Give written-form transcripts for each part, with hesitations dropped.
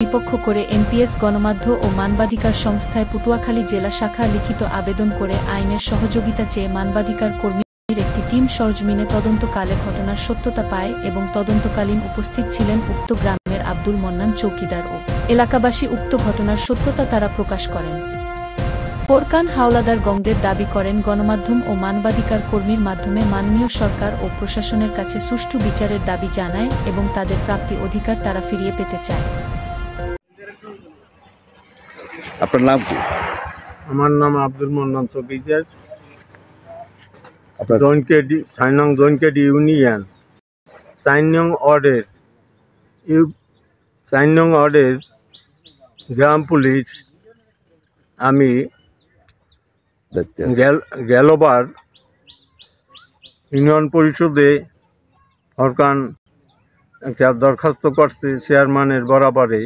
বিপক্ষ করে এমপিএস গণমাধ্যম ও মানবাধিকার সংস্থায় পটুয়াখালী জেলা শাখা লিখিত আবেদন করে আইনের সহযোগিতা চেয়ে মানবাধিকার কর্মীর একটি টিম সরজমিনে তদন্তকালে ঘটনার সত্যতা পায় এবং তদন্তকালীন উপস্থিত ছিলেন উক্ত গ্রামের আব্দুল মন্নান চৌকিদার ও এলাকাবাসী। উক্ত ঘটনার সত্যতা তারা প্রকাশ করেন। ফোরকান হাওলাদার গঙ্গের দাবি করেন, গণমাধ্যম ও মানবাধিকার কর্মীর মাধ্যমে মাননীয় সরকার ও প্রশাসনের কাছে সুষ্ঠু বিচারের দাবি জানায় এবং তাদের প্রাপ্তি অধিকার তারা ফিরিয়ে পেতে চায়। আপনার নাম কি? আমার নাম আব্দুল মন্নান চৌকিদার, জৈনকেডি ৬ নং জৈনকেডি ইউনিয়ন ৪ নং ওয়ার্ডের গ্রাম পুলিশ। আমি গেলবার ইউনিয়ন পরিষদে সরকার একটা দরখাস্ত করছে চেয়ারম্যানের বরাবরে।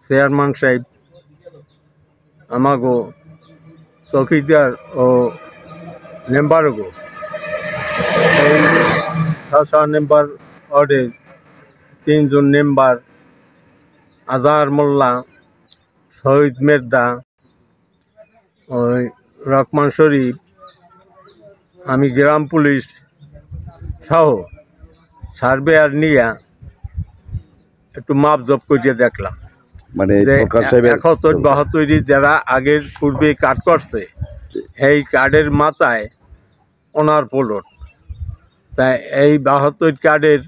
চেয়ারম্যান সাহেব আমাগো চৌকিদার ও মেম্বারগো এই ৬ নম্বর ওয়ার্ডের ৩ জন মেম্বার আজহার মোল্লা, শহীদ মের্দা, ওই রহমান শরীফ, আমি গ্রাম পুলিশ সহ সার্ভেয়ার নিয়ে একটু মাপজপ করিয়ে দেখলাম। মানে ৭১-৭২ যারা আগের পূর্বে কার্ড করছে এই কার্ডের মাথায় ওনার প্লট, তাই এই ৭২ কার্ডের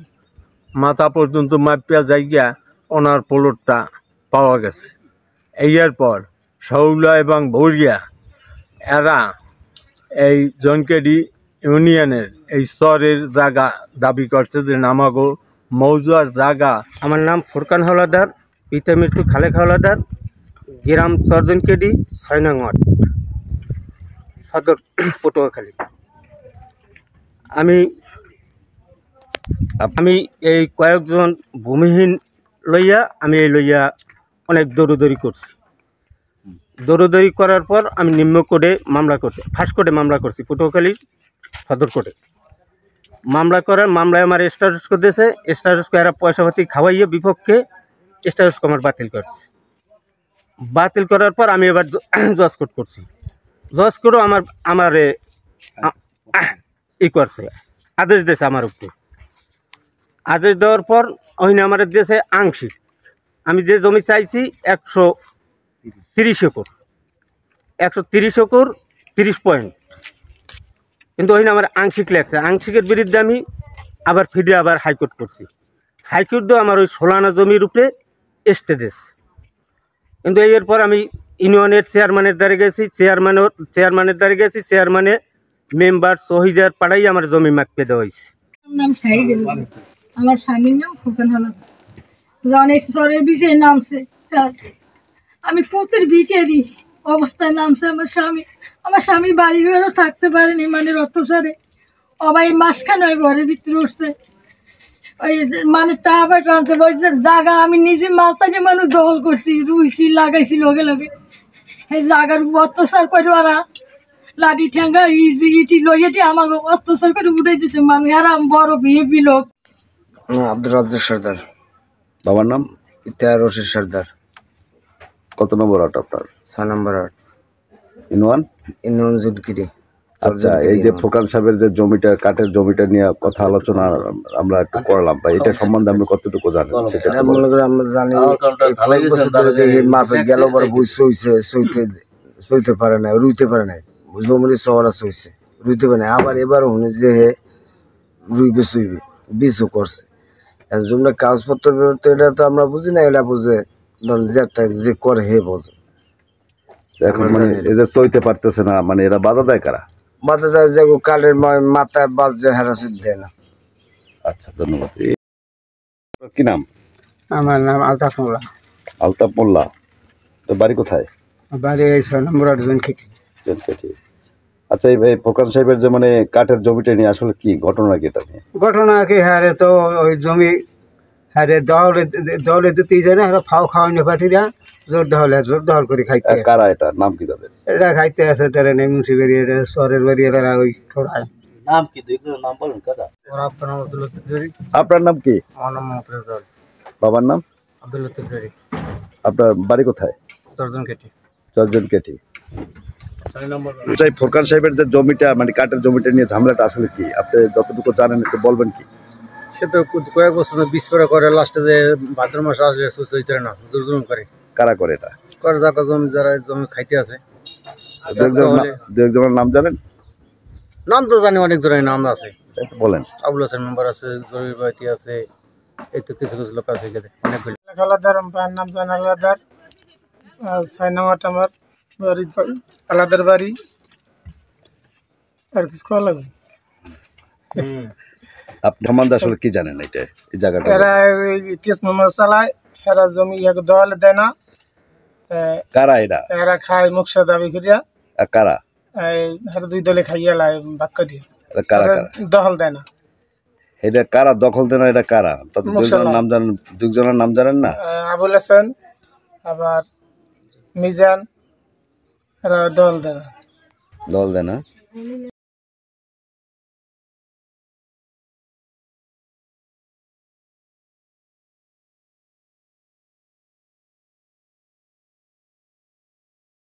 মাথা পর্যন্ত মাপিয়া জায়গা ওনার প্লটটা পাওয়া গেছে। এর পর শৌলা এবং ভৌরিয়া এরা এই জনকেডি ইউনিয়নের এই স্তরের জায়গা দাবি করছে যে নামাগো মৌজার জায়গা। আমার নাম ফোরকান হাওলাদার, পিতা মৃত্যু খালেক হাওলাদার, গ্রাম জনকেডি ৬ নং ওয়ার্ড, সদর পটুয়াখালী। আমি এই কয়েকজন ভূমিহীন লইয়া অনেক দৌড়দৌড়ি করছি। দৌড়দৌড়ি করার পর আমি নিম্ন কোর্টে মামলা করছি, ফার্স্ট কোর্টে মামলা করছি, পটুয়াখালী সদর কোর্টে মামলায় আমার স্ট্যাটাস করতেছে। স্ট্যাটাস এরা পয়সাপাতি খাওয়াইয়ে বিপক্ষে স্ট্যাটাস আমার বাতিল করছে। বাতিল করার পর আমি এবার জজ কোর্ট করছি। জজ কোর্টও আমারে করছে, আদেশ দিয়েছে আমার উপরে। আদেশ দেওয়ার পর ওইনে আমার দিয়েছে আংশিক। আমি যে জমি চাইছি ১৩০ একর, ১৩০ একর ৩০ পয়েন্ট, কিন্তু ওইনে আমার আংশিক লেগছে। আংশিকের বিরুদ্ধে আমি আবার ফিরে হাইকোর্ট করছি। হাইকোর্টেও আমার ওই ১৬ আনা জমির উপরে স্টে দিয়েছে। কিন্তু এরপর আমি ইউনিয়নের চেয়ারম্যানের দ্বারে গেছি, চেয়ারম্যানে মেম্বার শহীদার পাড়াই আমার জমি মাপিয়ে দেওয়া হয়েছে। আমার স্বামীর নাম ফোরকান হাওলাদার। অনেক স্তরের বিষয়ে নামছে, আমি পুত্র বিকেরই অবস্থায় নামছে আমার স্বামী বাড়ি ঘরেও থাকতে পারেনি, মানে অত্যাচারে অবাই মাসখান ওই ঘরের ভিতরে উঠছে। ওই মানে টাকা টানছে জায়গা আমি নিজে মাস্তানি মানুষ দখল করছি, রুইছি, লাগাইছি লগে লগে। এই জায়গার অত্যাচার করে ওরা লাঠি ঠেঙ্গা ইটি লইয়েটি আমাকে অত্যাচার করে উঠে দিছে মানুষ। আর বড় বিয়ে বিলোক। আব্দুর রাজ্জাক সর্দার। বাবার নাম? পিতা রশিদ সর্দার। কত নম্বর ওয়ার্ড আপনার? ৬ নম্বর ওয়ার্ড, ইউনিয়ন জুলকিডি। আচ্ছা, এই যে ফোরকান সাহেবের যে জমিটা, কাঠের জমিটা নিয়ে কথা আলোচনা আমরা একটু করলাম, বা এটা সম্বন্ধে আমরা কতটুকু জানি সেটা মনে করি আমরা জানি। মাপে গেল বড় বুঝ সইতে পারে না, রুইতে পারে নাই, জমির শহরা সইছে, রুইতে পারে না। আবার এবার শুনে যে রুইবে সইবে বিষও করছে। জমির কাগজপত্র এটা তো আমরা বুঝি না, এটা বুঝে যে করে হে বোঝে। এখন মানে এই যে সইতে পারতেছে না, মানে এরা বাধা দেয় কারা? বাধা দেয় যে কালের মাথায় বাজ যে হেরাসুদ দেয় না। আচ্ছা, ধন্যবাদ। কি নাম? আমার নাম আলতাফ মোল্লা। আলতাফ মোল্লা, বাড়ি কোথায়? বাড়ি এই ৬ নম্বর ওয়ার্ড জনকেডি। আচ্ছা, এই ফোরকান সাহেবের যে মানে কাঠের জমিটা নিয়ে আসলে কি ঘটনা, কি এটা নিয়ে ঘটনা? কি হারে তো ওই জমি হারে দলে দিতেই যায় না, ফাও খাওয়ানো পাঠিরা জোর দহল করে খাইতে। কারা এটা? নাম কি তাদের? এটা খাইতে আছে তারা নেই, মুন্সি বেরিয়ে শহরের বেরিয়ে ওই ঠোড়ায়। নাম কি? নাম বলুন কাকা। আপনার নাম কি? আমার নাম মোহাম্মদ রেজাউল। বাবার নাম? আব্দুল লতিফ। আপনার বাড়ি কোথায়? সরজন কেটে চরজন কেটি। চাই ফোরকান সাহেবের যে জমিটা মানে কাঠের জমিটা নিয়ে ঝামেলাটা আসলে কি আপনি যতটুকু জানেন একটু বলবেন কি? সে তো কয়েক বছর বিস্ফোরণ করে, লাস্টে যে ভাদ্র মাস আসলে সুইচ না দুর্জুলুম করে কারা করে এটা? করে জায়গা জমি যারা জমি খাইতে আছে। দু একজনের নাম জানেন? নাম তো জানি, অনেক জনের নাম আছে, একটু বলেন। আবুল হাসান মেম্বার আছে, জরির বাড়িতে আছে, এই তো কিছু কিছু লোক আছে অনেকগুলি। আলাদার নাম জান আলাদার, 6 নম্বর আমার বাড়ি আলাদার বাড়ি। আর কিছু করা লাগবে? আপনি সম্বন্ধে আসলে কি জানেন এটা এই জায়গাটা? এরা কেস মামলা চালায়, এরা জমি ইয়াকে দলে দেয় না। কারা এটা? এরা খায় মুখসা দাবি করিয়া। আর কারা? এরা 2 দলে খাইয়া লাই ভাগ করিয়া। এটা কারা কারা? দখল দেয় না। এটা কারা দখল দেন? এটা কারা? তাদের দুজনের নাম জানেন? দুজনের নাম জানেন না? আবুল হাসান আবার মিজান, এরা দল দেয় না। দল দেয় না।